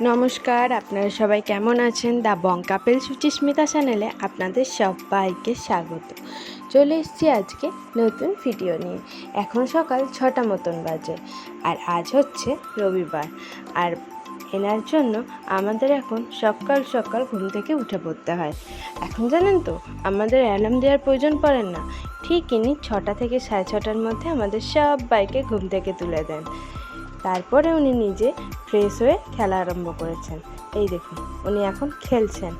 নমস্কার, আপনারা সবাই কেমন আছেন? দ্য বং কাপেল সুচিস্মিতা চ্যানেলে আপনাদের সবাইকে স্বাগত। চলে এসেছি আজকে নতুন ভিডিও নিয়ে। এখন সকাল 6টা মতন বাজে, আর আজ হচ্ছে রবিবার। আর এনার জন্য আমাদের এখন সকাল সকাল ঘুম থেকে উঠে পড়তে হয়। এখন জানেন তো, আমাদের অ্যালার্ম দেওয়ার প্রয়োজন পড়ে না, ঠিক ইনি 6টা থেকে 6:30টার মধ্যে আমাদের সবাইকে ঘুম থেকে তুলে দেন। তারপরে উনি নিজে ফ্রেশ হয়ে খেলা আরম্ভ করেছেন। এই দেখুন, উনি এখন খেলছেন।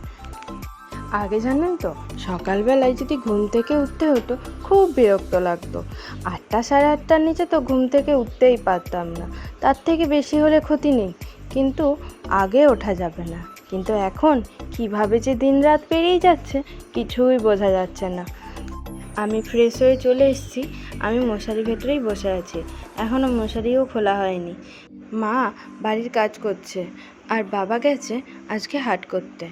আগে জানেন তো, সকালবেলায় যদি ঘুম থেকে উঠতে হতো খুব বিরক্ত লাগতো। 8টা 8:30টার নিচে তো ঘুম থেকে উঠতেই পারতাম না। তার থেকে বেশি হলে ক্ষতি নেই, কিন্তু আগে ওঠা যাবে না। কিন্তু এখন কিভাবে যে দিন রাত পেরিয়ে যাচ্ছে কিছুই বোঝা যাচ্ছে না। আমি ফ্রেশ হয়ে চলে এসেছি। আমি মশারির ভেতরেই বসে আছি, এখনও মশারিও খোলা হয়নি। মা বাড়ির কাজ করছে, আর বাবা গেছে আজকে হাট করতে।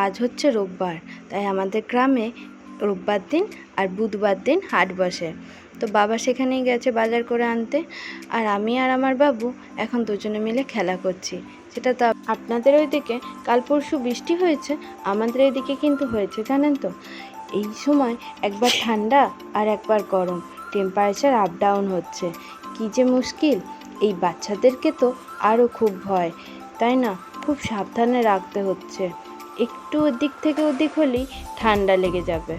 আজ হচ্ছে রোববার, তাই আমাদের গ্রামে রোববার দিন আর বুধবার দিন হাট বসে। তো বাবা সেখানেই গেছে বাজার করে আনতে, আর আমি আর আমার বাবু এখন দুজনে মিলে খেলা করছি। সেটা তো আপনাদের ওইদিকে কাল পরশু বৃষ্টি হয়েছে, আমাদের এইদিকে কিন্তু হয়েছে জানেন তো। এই সময় একবার ঠান্ডা আর একবার গরম, টেম্পারেচার আপ ডাউন হচ্ছে। কী যে মুশকিল! এই বাচ্চাদেরকে তো আরও খুব ভয়, তাই না? খুব সাবধানে রাখতে হচ্ছে। একটু ওদিক থেকে ওদিক হলেই ঠান্ডা লেগে যাবে।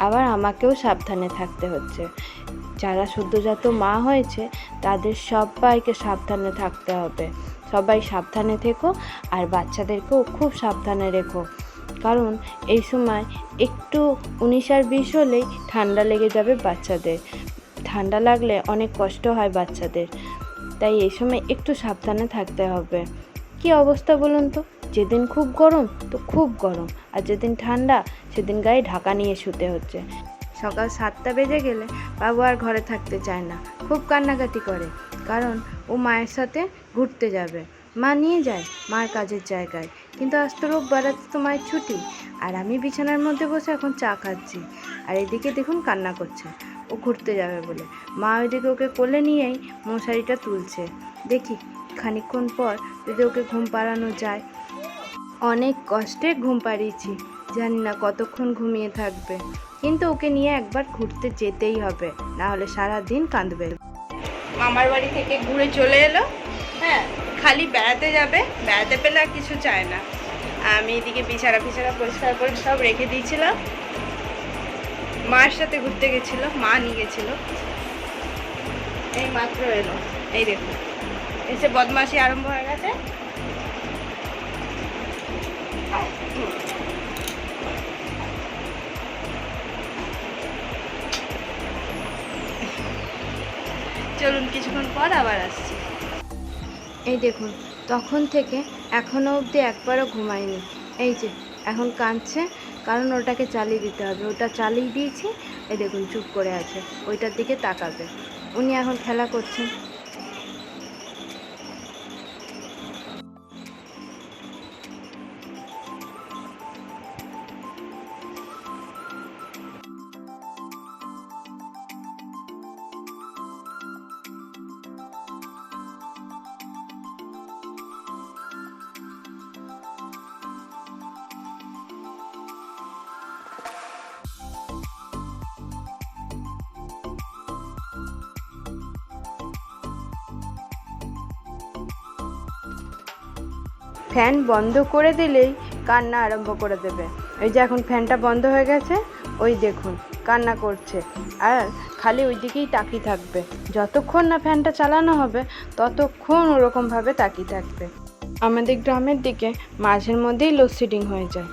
আবার আমাকেও সাবধানে থাকতে হচ্ছে। যারা সদ্যোজাত মা হয়েছে তাদের সবাইকে সাবধানে থাকতে হবে। সবাই সাবধানে থেকো, আর বাচ্চাদেরকেও খুব সাবধানে রেখো। কারণ এই সময় একটু 19 আর 20 হলেই ঠান্ডা লেগে যাবে বাচ্চাদের। ঠান্ডা লাগলে অনেক কষ্ট হয় বাচ্চাদের, তাই এই সময় একটু সাবধানে থাকতে হবে। কি অবস্থা বলুন তো, যেদিন খুব গরম তো খুব গরম, আর যেদিন ঠান্ডা সেদিন গায়ে ঢাকা নিয়ে শুতে হচ্ছে। সকাল 7টা বেজে গেলে বাবু আর ঘরে থাকতে চায় না, খুব কান্নাকাটি করে। কারণ ও মায়ের সাথে ঘুরতে যাবে। মা নিয়ে যায় মার কাজের জায়গায়, কিন্তু আজ তো রোববার, আজ তো মায়ের ছুটি। আর আমি বিছানার মধ্যে বসে এখন চা খাচ্ছি, আর এদিকে দেখুন কান্না করছে ও ঘুরতে যাবে বলে। মা ওইদিকে ওকে কোলে নিয়েই মশারিটা তুলছে। দেখি খানিকক্ষণ পর যদি ওকে ঘুম পাড়ানো যায়। অনেক কষ্টে ঘুম পাড়িয়েছি, জানি না কতক্ষণ ঘুমিয়ে থাকবে, কিন্তু ওকে নিয়ে একবার ঘুরতে যেতেই হবে, না হলে সারা দিন কাঁদবে। মামার বাড়ি থেকে ঘুরে চলে এলো, হ্যাঁ, খালি বেড়াতে যাবে, বেড়াতে পেলে আর কিছু চায় না। আমি এদিকে বিছানা পরিষ্কার করে সব রেখে দিয়েছিলাম। মার সাথে ঘুরতে গেছিলো, মা নিয়ে গেছিলো, এই মাত্র এলো। এই দেখুন, এসে বদমাশি আরম্ভ হয়ে গেছে। চলুন কিছুক্ষণ পর আবার আসছি। এই দেখুন, তখন থেকে এখনও অবধি একবারও ঘুমায়নি। এই যে এখন কাঁদছে, কারণ ওটাকে চালিয়ে দিতে হবে। ওটা চালিয়ে দিয়েছি, এই দেখুন চুপ করে আছে, ওইটার দিকে তাকাবে। উনি এখন খেলা করছেন। ফ্যান বন্ধ করে দিলেই কান্না আরম্ভ করে দেবে। এই যে এখন ফ্যানটা বন্ধ হয়ে গেছে, ওই দেখুন কান্না করছে, আর খালি ওই দিকেই তাকিয়ে থাকবে। যতক্ষণ না ফ্যানটা চালানো হবে ততক্ষণ ওরকমভাবে তাকিয়ে থাকবে। আমাদের গ্রামের দিকে মাঝের মধ্যেই লোডশেডিং হয়ে যায়,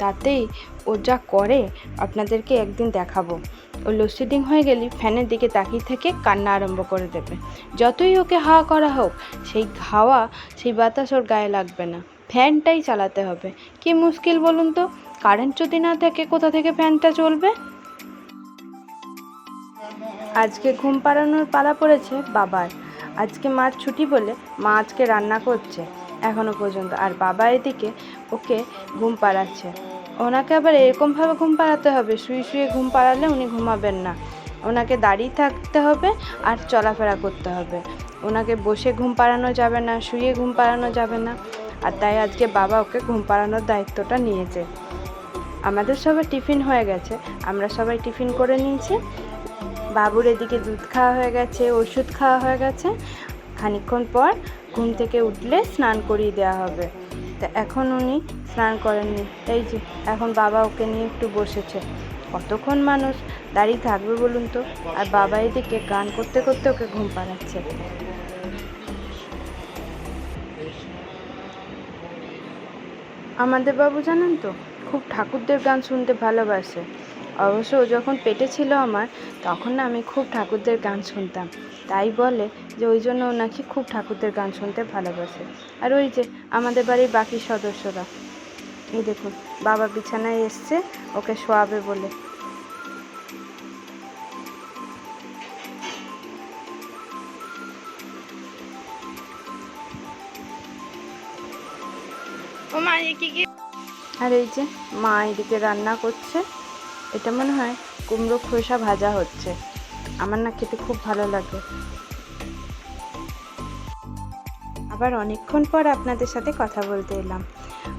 তাতেই ও যা করে আপনাদেরকে একদিন দেখাবো। ও লোডশেডিং হয়ে গেলেই ফ্যানের দিকে তাকিয়ে থেকে কান্না আরম্ভ করে দেবে। যতই ওকে হাওয়া করা হোক, সেই হাওয়া, সেই বাতাস ওর গায়ে লাগবে না, ফ্যানটাই চালাতে হবে। কি মুশকিল বলুন তো, কারেন্ট যদি না থাকে কোথা থেকে ফ্যানটা চলবে? আজকে ঘুম পাড়ানোর পালা পড়েছে বাবার। আজকে মার ছুটি বলে মা আজকে রান্না করছে এখনো পর্যন্ত, আর বাবা এদিকে ওকে ঘুম পাড়াচ্ছে। ওনাকে আবার এরকমভাবে ঘুম পাড়াতে হবে, শুয়ে শুয়ে ঘুম পাড়ালে উনি ঘুমাবেন না। ওনাকে দাঁড়িয়ে থাকতে হবে আর চলাফেরা করতে হবে। ওনাকে বসে ঘুম পাড়ানো যাবে না, শুয়ে ঘুম পাড়ানো যাবে না। আর তাই আজকে বাবা ওকে ঘুম পাড়ানোর দায়িত্বটা নিয়েছে। আমাদের সবার টিফিন হয়ে গেছে, আমরা সবাই টিফিন করে নিয়েছি। বাবুর এদিকে দুধ খাওয়া হয়ে গেছে, ওষুধ খাওয়া হয়ে গেছে। খানিকক্ষণ পর ঘুম থেকে উঠলে স্নান করিয়ে দেওয়া হবে। তা এখন উনি স্নান করেননি, এই যে এখন বাবা ওকে নিয়ে একটু বসেছে। কতক্ষণ মানুষ দাঁড়িয়ে থাকবে বলুন তো? আর বাবা এদিকে গান করতে করতে ওকে ঘুম পাড়াচ্ছে। আমাদের বাবু জানেন তো, খুব ঠাকুরদের গান শুনতে ভালোবাসে। অবশ্য ও যখন পেটে ছিল আমার, তখন না আমি খুব ঠাকুরদের গান শুনতাম। তাই বলে যে ওই জন্য ও নাকি খুব ঠাকুরদের গান শুনতে ভালোবাসে। আর ওই যে আমাদের বাড়ির বাকি সদস্যরা, এই দেখুন বাবা বিছানায় এসছে ওকে শোয়াবে বলে। ও মা কি আর এই যে মা এদিকে রান্না করছে। এটা মনে হয় কুমড়ো খোসা ভাজা হচ্ছে। আমার না খেতে খুব ভালো লাগে। আবার অনেকক্ষণ পর আপনাদের সাথে কথা বলতে এলাম।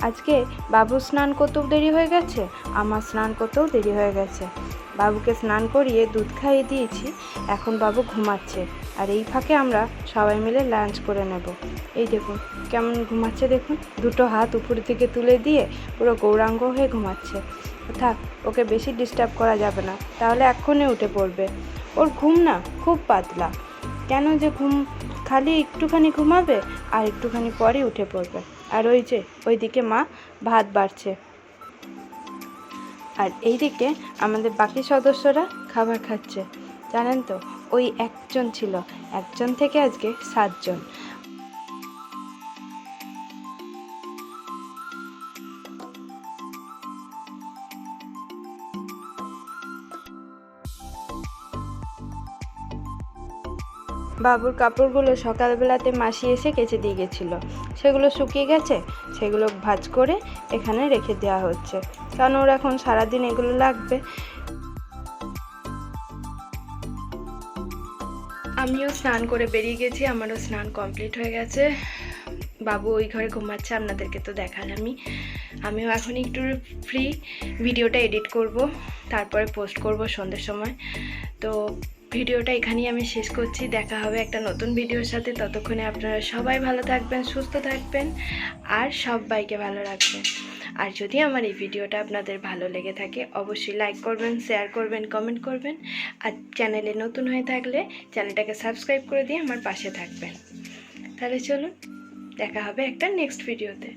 আজকে বাবু স্নান করতেও দেরি হয়ে গেছে, আমার স্নান করতেও দেরি হয়ে গেছে। বাবুকে স্নান করিয়ে দুধ খাইয়ে দিয়েছি, এখন বাবু ঘুমাচ্ছে। আর এই ফাঁকে আমরা সবাই মিলে লাঞ্চ করে নেব। এই দেখুন কেমন ঘুমাচ্ছে দেখুন, দুটো হাত উপরের দিকে তুলে দিয়ে পুরো গৌরাঙ্গ হয়ে ঘুমাচ্ছে। থাক, ওকে বেশি ডিস্টার্ব করা যাবে না, তাহলে এক্ষুনি উঠে পড়বে। ওর ঘুম না খুব পাতলা, কেন যে ঘুম খালি একটুখানি ঘুমাবে আর একটুখানি পরে উঠে পড়বে। আর ওই যে ওইদিকে মা ভাত বাড়ছে, আর এইদিকে আমাদের বাকি সদস্যরা খাবার খাচ্ছে। জানেন তো, ওই একজন ছিল, একজন থেকে আজকে 7 জন। বাবুর কাপড়গুলো সকালবেলাতে মাসি এসে কেচে দিয়ে গেছিলো, সেগুলো শুকিয়ে গেছে, সেগুলো ভাঁজ করে এখানে রেখে দেওয়া হচ্ছে, কারণ ওর এখন সারাদিন এগুলো লাগবে। আমিও স্নান করে বেরিয়ে গেছি, আমারও স্নান কমপ্লিট হয়ে গেছে। বাবু ওই ঘরে ঘুমাচ্ছে, আপনাদেরকে তো দেখালামই। আমিও এখন একটু ফ্রি, ভিডিওটা এডিট করব, তারপরে পোস্ট করব সন্ধ্যের সময়। তো ভিডিওটা এখানেই আমি শেষ করছি। দেখা হবে একটা নতুন ভিডিওর সাথে। ততক্ষণে আপনারা সবাই ভালো থাকবেন, সুস্থ থাকবেন, আর সবাইকে ভালো রাখবেন। আর যদি আমার এই ভিডিওটা আপনাদের ভালো লেগে থাকে, অবশ্যই লাইক করবেন, শেয়ার করবেন, কমেন্ট করবেন। আর চ্যানেলে নতুন হয়ে থাকলে চ্যানেলটাকে সাবস্ক্রাইব করে দিয়ে আমার পাশে থাকবেন। তাহলে চলুন, দেখা হবে একটা নেক্সট ভিডিওতে।